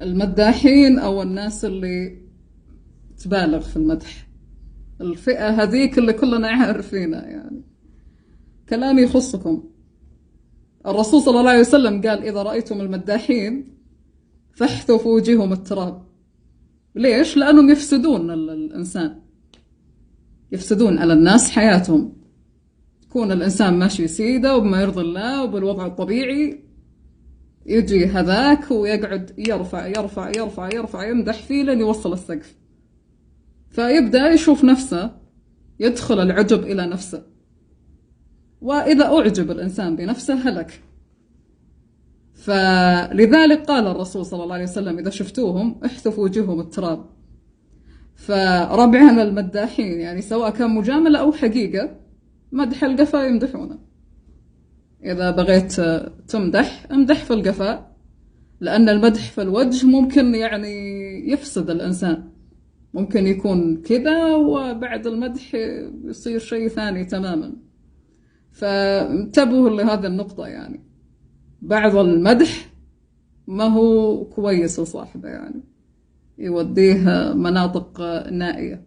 المداحين أو الناس اللي تبالغ في المدح، الفئة هذيك اللي كلنا عارفينها يعني. كلامي يخصكم. الرسول صلى الله عليه وسلم قال: إذا رأيتم المداحين فاحثوا في وجوههم التراب. ليش؟ لأنهم يفسدون الإنسان، يفسدون على الناس حياتهم. يكون الإنسان ماشي سيدة وبما يرضي الله وبالوضع الطبيعي، يجي هذاك ويقعد يرفع يرفع يرفع يرفع يمدح فيه لين يوصل السقف، فيبدأ يشوف نفسه، يدخل العجب إلى نفسه، وإذا أعجب الإنسان بنفسه هلك. فلذلك قال الرسول صلى الله عليه وسلم: إذا شفتوهم احثوا في وجوههم التراب. فربعنا المداحين يعني سواء كان مجاملة أو حقيقة، مدح القفا يمدحونه. إذا بغيت تمدح امدح في القفا، لأن المدح في الوجه ممكن يعني يفسد الإنسان، ممكن يكون كذا وبعد المدح يصير شيء ثاني تماما. فانتبهوا لهذه النقطة يعني. بعض المدح ما هو كويس لصاحبه يعني، يوديه مناطق نائية.